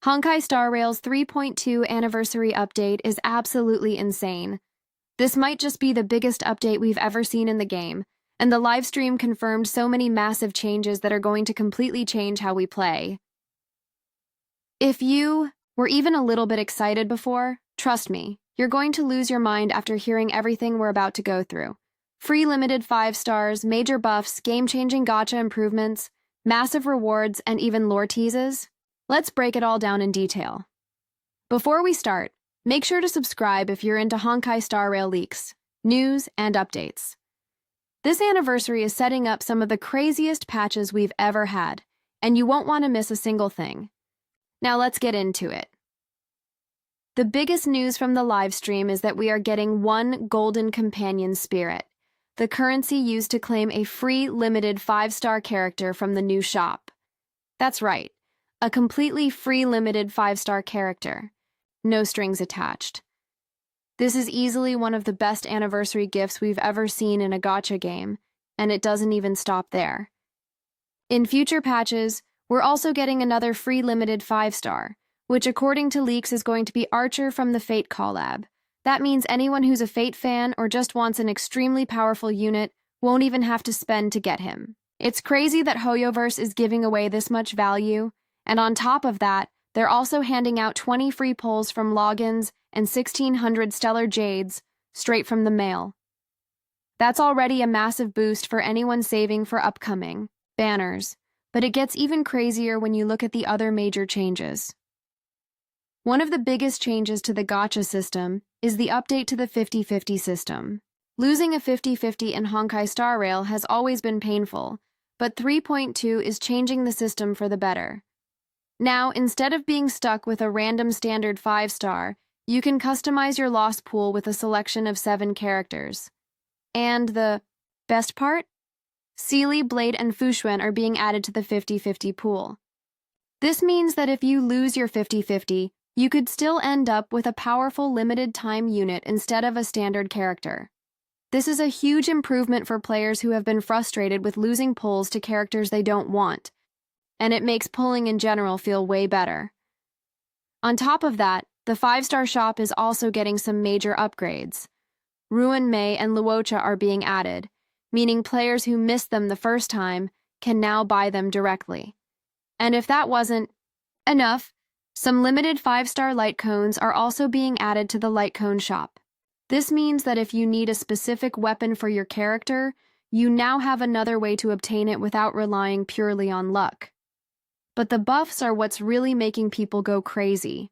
Honkai Star Rail's 3.2 anniversary update is absolutely insane. This might just be the biggest update we've ever seen in the game, and the livestream confirmed so many massive changes that are going to completely change how we play. If you were even a little bit excited before, trust me, you're going to lose your mind after hearing everything we're about to go through. Free limited 5 stars, major buffs, game-changing gacha improvements, massive rewards, and even lore teases. Let's break it all down in detail. Before we start, make sure to subscribe if you're into Honkai Star Rail leaks, news, and updates. This anniversary is setting up some of the craziest patches we've ever had, and you won't want to miss a single thing. Now let's get into it. The biggest news from the livestream is that we are getting one Golden Companion Spirit, the currency used to claim a free limited 5-star character from the new shop. That's right, a completely free limited 5-star character. No strings attached. This is easily one of the best anniversary gifts we've ever seen in a gacha game, and it doesn't even stop there. In future patches, we're also getting another free limited 5-star, which according to leaks is going to be Archer from the Fate collab. That means anyone who's a Fate fan or just wants an extremely powerful unit won't even have to spend to get him. It's crazy that HoYoverse is giving away this much value, and on top of that, they're also handing out 20 free pulls from logins and 1,600 Stellar Jades straight from the mail. That's already a massive boost for anyone saving for upcoming banners, but it gets even crazier when you look at the other major changes. One of the biggest changes to the gacha system is the update to the 50-50 system. Losing a 50-50 in Honkai Star Rail has always been painful, but 3.2 is changing the system for the better. Now, instead of being stuck with a random standard 5-star, you can customize your lost pool with a selection of 7 characters. And the best part? Seele, Blade, and Fu Xuan are being added to the 50-50 pool. This means that if you lose your 50-50, you could still end up with a powerful limited-time unit instead of a standard character. This is a huge improvement for players who have been frustrated with losing pulls to characters they don't want, and it makes pulling in general feel way better. On top of that, the 5-star shop is also getting some major upgrades. Ruan Mei and Luocha are being added, meaning players who missed them the first time can now buy them directly. And if that wasn't enough, some limited 5-star light cones are also being added to the light cone shop. This means that if you need a specific weapon for your character, you now have another way to obtain it without relying purely on luck. But the buffs are what's really making people go crazy.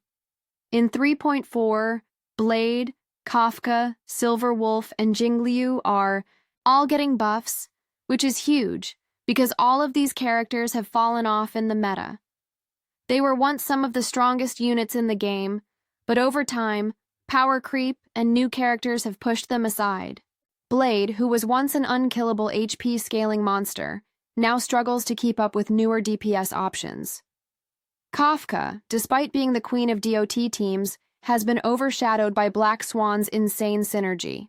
In 3.4, Blade, Kafka, Silver Wolf, and Jingliu are all getting buffs, which is huge, because all of these characters have fallen off in the meta. They were once some of the strongest units in the game, but over time, power creep and new characters have pushed them aside. Blade, who was once an unkillable HP scaling monster, now struggles to keep up with newer DPS options. Kafka, despite being the queen of DOT teams, has been overshadowed by Black Swan's insane synergy.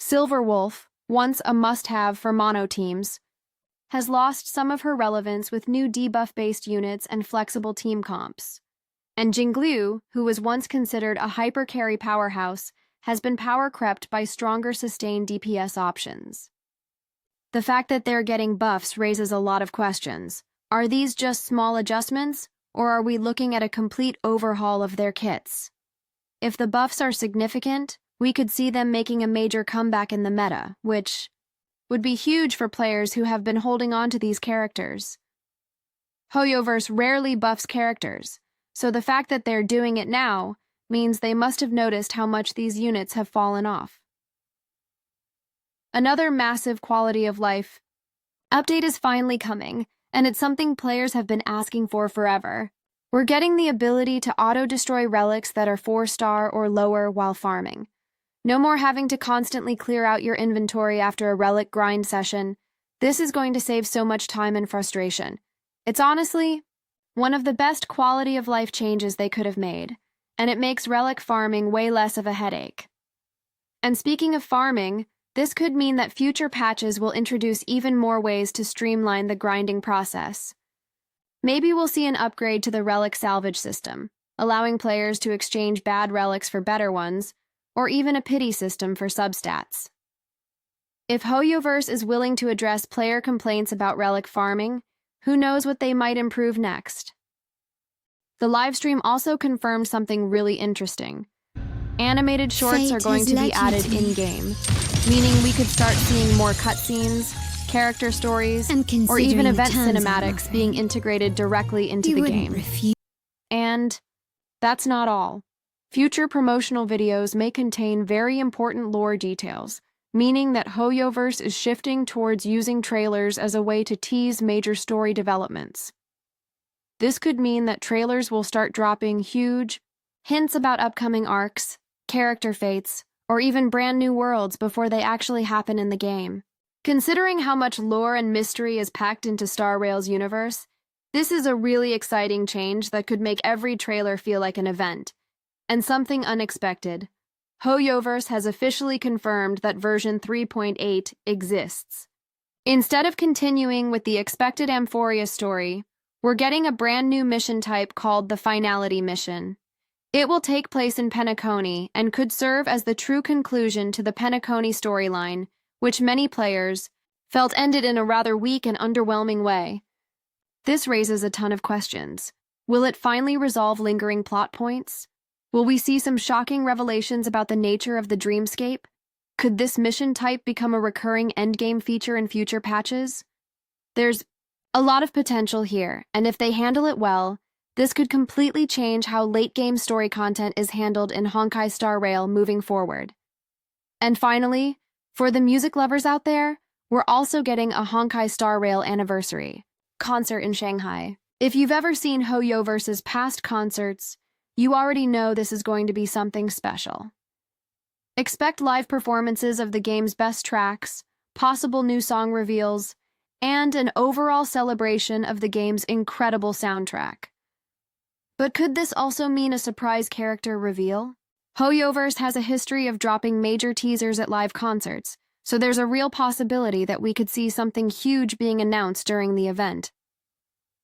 Silver Wolf, once a must-have for mono teams, has lost some of her relevance with new debuff-based units and flexible team comps. And Jingliu, who was once considered a hyper-carry powerhouse, has been power-crept by stronger sustained DPS options. The fact that they're getting buffs raises a lot of questions. Are these just small adjustments, or are we looking at a complete overhaul of their kits? If the buffs are significant, we could see them making a major comeback in the meta, which would be huge for players who have been holding on to these characters. HoYoverse rarely buffs characters, so the fact that they're doing it now means they must have noticed how much these units have fallen off. Another massive quality of life update is finally coming, and it's something players have been asking for forever. We're getting the ability to auto-destroy relics that are 4-star or lower while farming. No more having to constantly clear out your inventory after a relic grind session. This is going to save so much time and frustration. It's honestly one of the best quality of life changes they could have made, and it makes relic farming way less of a headache. And speaking of farming, this could mean that future patches will introduce even more ways to streamline the grinding process. Maybe we'll see an upgrade to the relic salvage system, allowing players to exchange bad relics for better ones, or even a pity system for substats. If HoYoverse is willing to address player complaints about relic farming, who knows what they might improve next. The livestream also confirmed something really interesting. Animated shorts are going to be added in-game, meaning we could start seeing more cutscenes, character stories, or even event cinematics being integrated directly into the game. And that's not all. Future promotional videos may contain very important lore details, meaning that HoYoverse is shifting towards using trailers as a way to tease major story developments. This could mean that trailers will start dropping huge hints about upcoming arcs, character fates, or even brand new worlds before they actually happen in the game. Considering how much lore and mystery is packed into Star Rail's universe, this is a really exciting change that could make every trailer feel like an event. And something unexpected. HoYoverse has officially confirmed that version 3.8 exists. Instead of continuing with the expected Amphoria story, we're getting a brand new mission type called the Finality Mission. It will take place in Penacony and could serve as the true conclusion to the Penacony storyline, which many players felt ended in a rather weak and underwhelming way. This raises a ton of questions. Will it finally resolve lingering plot points? Will we see some shocking revelations about the nature of the dreamscape? Could this mission type become a recurring endgame feature in future patches? There's a lot of potential here, and if they handle it well, this could completely change how late-game story content is handled in Honkai Star Rail moving forward. And finally, for the music lovers out there, we're also getting a Honkai Star Rail anniversary concert in Shanghai. If you've ever seen HoYoverse's past concerts, you already know this is going to be something special. Expect live performances of the game's best tracks, possible new song reveals, and an overall celebration of the game's incredible soundtrack. But could this also mean a surprise character reveal? HoYoverse has a history of dropping major teasers at live concerts, so there's a real possibility that we could see something huge being announced during the event.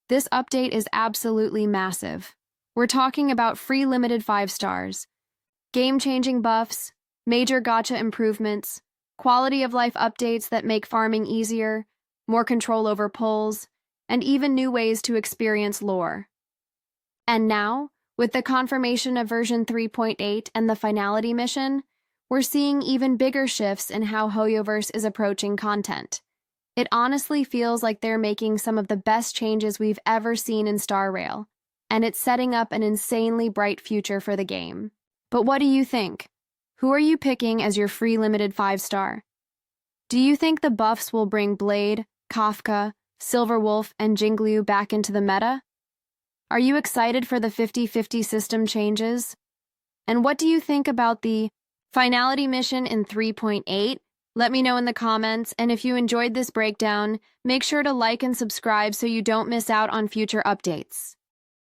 This update is absolutely massive. We're talking about free limited 5 stars, game-changing buffs, major gacha improvements, quality of life updates that make farming easier, more control over pulls, and even new ways to experience lore. And now, with the confirmation of version 3.8 and the Finality Mission, we're seeing even bigger shifts in how HoYoverse is approaching content. It honestly feels like they're making some of the best changes we've ever seen in Star Rail, and it's setting up an insanely bright future for the game. But what do you think? Who are you picking as your free limited 5-star? Do you think the buffs will bring Blade, Kafka, Silverwolf, and Jingliu back into the meta? Are you excited for the 50-50 system changes? And what do you think about the Finality Mission in 3.8? Let me know in the comments, and if you enjoyed this breakdown, make sure to like and subscribe so you don't miss out on future updates.